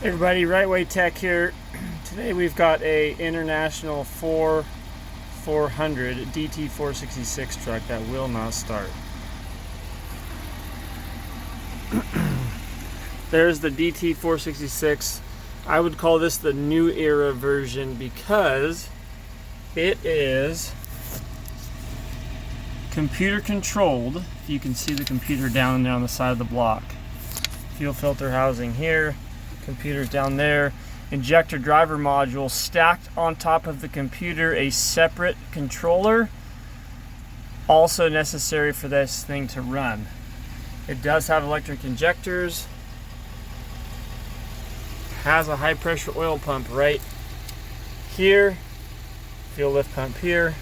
Hey everybody, Right Way Tech here. Today we've got a International 400 DT466 truck that will not start. There's the DT466. I would call this the new era version because it is computer controlled. You can see the computer down there on the side of the block. Fuel filter housing here. Computers down there, injector driver module stacked on top of the computer, a separate controller, also necessary for this thing to run. It does have electric injectors, has a high pressure oil pump right here, fuel lift pump here.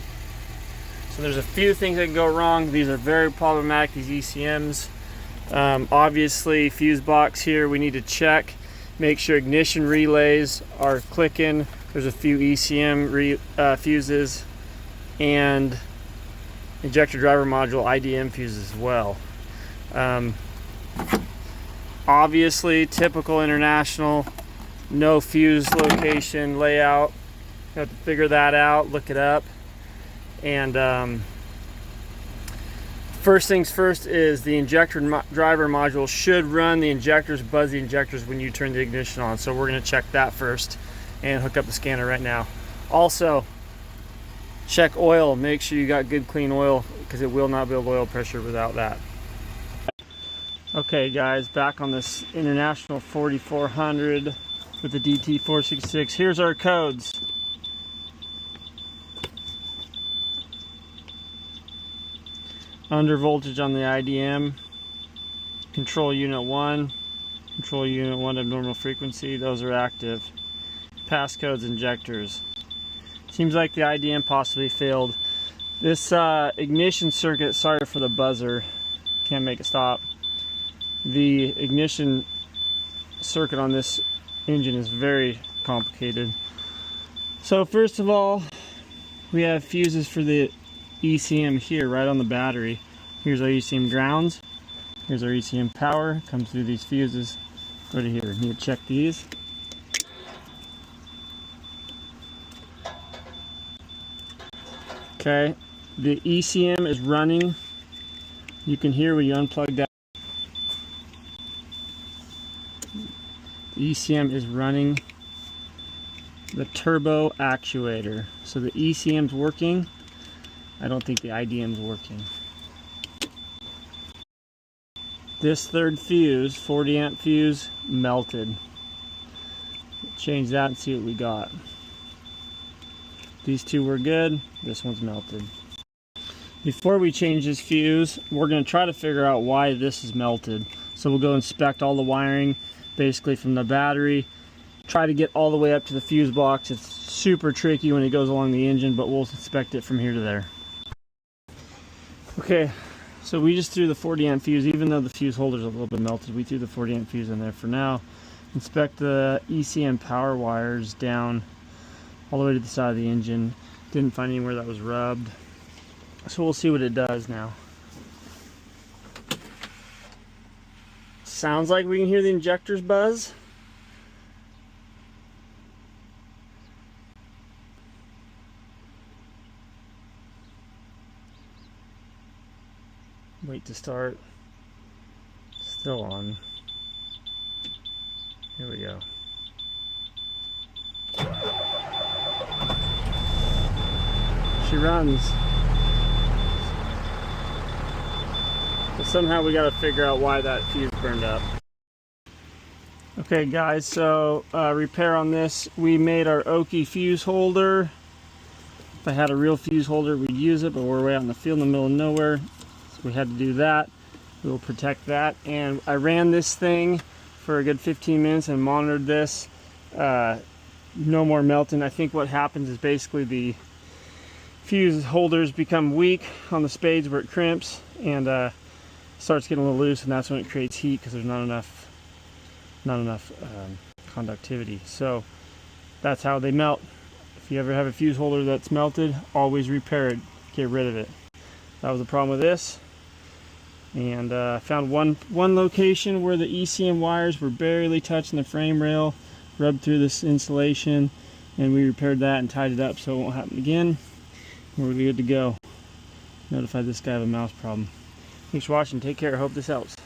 So there's a few things that can go wrong. These are very problematic, these ECMs. Obviously fuse box here we need to check. Make sure ignition relays are clicking. There's a few ECM fuses and injector driver module IDM fuses as well. Obviously, typical International, no fuse location layout. You have to figure that out, look it up. And first things first is the injector driver module should run the injectors, buzz the injectors when you turn the ignition on. So we're going to check that first and hook up the scanner right now. Also, check oil. Make sure you got good clean oil because it will not build oil pressure without that. Okay guys, back on this International 4400 with the DT466. Here's our codes. Under voltage on the IDM, control unit 1, control unit 1 abnormal frequency, those are active. Passcodes, injectors. Seems like the IDM possibly failed. This ignition circuit, sorry for the buzzer, can't make it stop. The ignition circuit on this engine is very complicated. So first of all, we have fuses for the ECM here right on the battery. Here's our ECM grounds, here's our ECM power, comes through these fuses. Go to here, need to check these. Okay, the ECM is running. You can hear when you unplug that. The ECM is running the turbo actuator. So the ECM's working. I don't think the IDM's working. This third fuse, 40 amp fuse, melted. Change that and see what we got. These two were good, this one's melted. Before we change this fuse, we're going to try to figure out why this is melted. So we'll go inspect all the wiring, basically from the battery. Try to get all the way up to the fuse box. It's super tricky when it goes along the engine, but we'll inspect it from here to there. Okay, so we just threw the 40 amp fuse, even though the fuse holder's a little bit melted, we threw the 40 amp fuse in there for now. Inspect the ECM power wires down all the way to the side of the engine. Didn't find anywhere that was rubbed. So we'll see what it does now. Sounds like we can hear the injectors buzz. Wait to start. Still on. Here we go. She runs. But somehow we got to figure out why that fuse burned up. Okay guys, so repair on this. We made our Oki fuse holder. If I had a real fuse holder, we'd use it, but we're way out in the field in the middle of nowhere. So we had to do that. We will protect that. And I ran this thing for a good 15 minutes and monitored this. No more melting. I think what happens is basically the fuse holders become weak on the spades where it crimps and starts getting a little loose, and that's when it creates heat because there's not enough conductivity. So that's how they melt. If you ever have a fuse holder that's melted, always repair it, get rid of it. That was the problem with this. And I found one location where the ECM wires were barely touching the frame rail, rubbed through this insulation, and we repaired that and tied it up so it won't happen again. We're good to go. Notified this guy of a mouse problem. Thanks for watching. Take care. Hope this helps.